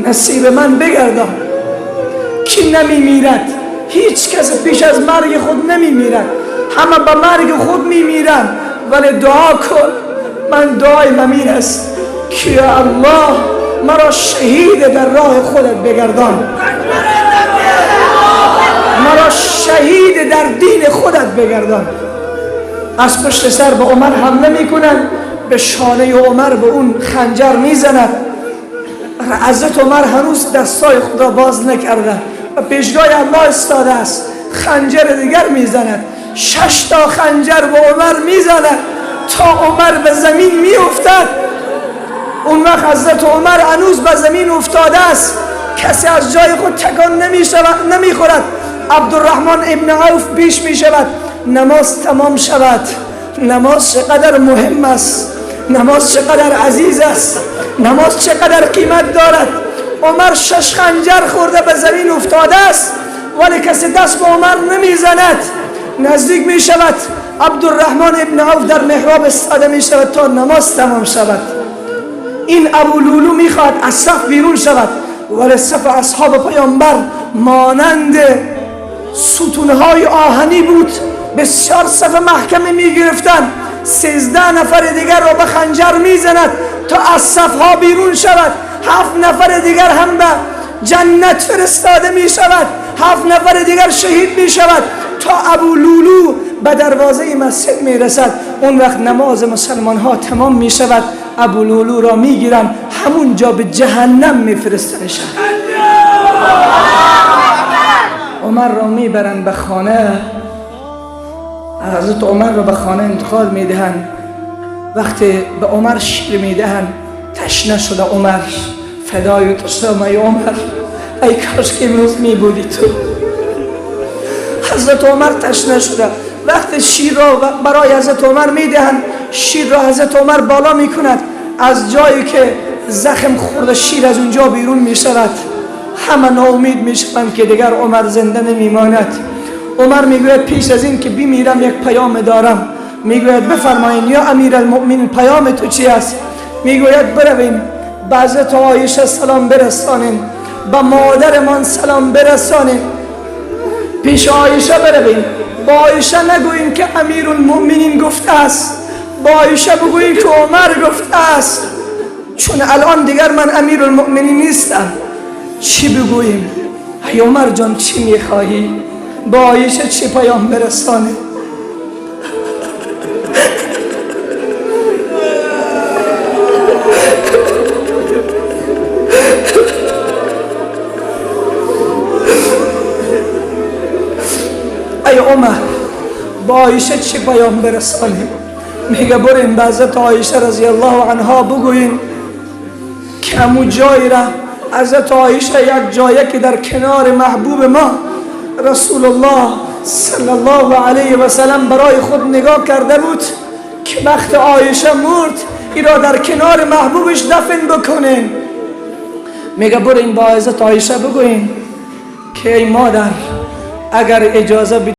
نصیب من بگردان. کی نمی میرد؟ هیچ کس پیش از مرگ خود نمی میرد، همه به مرگ خود می میرن. ولی دعا کن، من دعای من است که یا الله مرا شهید در راه خودت بگردان، مرا شهید در دین خودت بگردان. از پشت سر به عمر حمله میکنن، به شانه عمر به اون خنجر میزند. حضرت عمر هنوز دستای خود را باز نکرده و پیشگاه الله استاده است. خنجر دیگر میزند، 6 تا خنجر به عمر میزند تا عمر به زمین میافتد. اون وقت حضرت عمر هنوز به زمین افتاده است، کسی از جای خود تکان نمیخورد. عبدالرحمن ابن عوف پیش می شود، نماز تمام شود. نماز چقدر مهم است، نماز چقدر عزیز است، نماز چقدر قیمت دارد. عمر 6 خنجر خورده به زمین افتاده است، ولی کسی دست به عمر نمی زند. نزدیک می شود، عبدالرحمن ابن عوف در محراب استاده می شود تا نماز تمام شود. این ابو لولو می خواهد از صف بیرون شود، ولی صف اصحاب پیامبر مانند ستونهای آهنی بود. بسیار صف محکمی می گرفتند. 13 نفر دیگر را به خنجر می زند تا از صفها بیرون شود. 7 نفر دیگر هم به جنت فرستاده می شود. 7 نفر دیگر شهید می شود تا ابو لولو به دروازه مسجد می رسد. اون وقت نماز مسلمان ها تمام می شود. ابو لولو را می گیرن، همون جا به جهنم می فرستنشن. عمر را می برن به خانه. حضرت عمر را به خانه انتقال می دهن. وقتی به عمر شیر می دهن، تشنه شده عمر، فدای تو شدم ای عمر، ای کاش که امروز می بودی تو. حضرت عمر تشنه شده، وقتی شیر را برای حضرت عمر می دهن، شیر را حضرت عمر بالا می کند. از جایی که زخم خورده شیر از اونجا بیرون می شود. همه ناامید می شوند که دیگر عمر زنده نمی ماند. عمر می گوید پیش از این که بمیرم یک پیام دارم. می گوید بفرمایید یا امیر المؤمنین پیام تو چی است؟ می گوید برویم به حضرت عایشه سلام برسانیم، به مادرمان سلام برسانیم، پیش عایشه برویم. با عایشه نگوییم که امیر المؤمنین گفته است، با عایشه بگوییم که عمر گفته است، چون الان دیگر من امیر المؤمنین نیستم. چی بگوییم؟ ای عمر جان چی میخواهی؟ با عایشه چی پیام برسانه؟ ای عمر با عایشه چی پیام برسانیم؟ میگه بریم به حضرت عایشه رضی الله عنها بگوییم که امو جایی را حضرت عایشه یک جایی که در کنار محبوب ما رسول الله صلی الله علیه و سلم برای خود نگاه کرده بود که وقت عایشه مرد ای را در کنار محبوبش دفن بکنین. میگه بریم با حضرت عایشه بگوییم که ای مادر اگر اجازه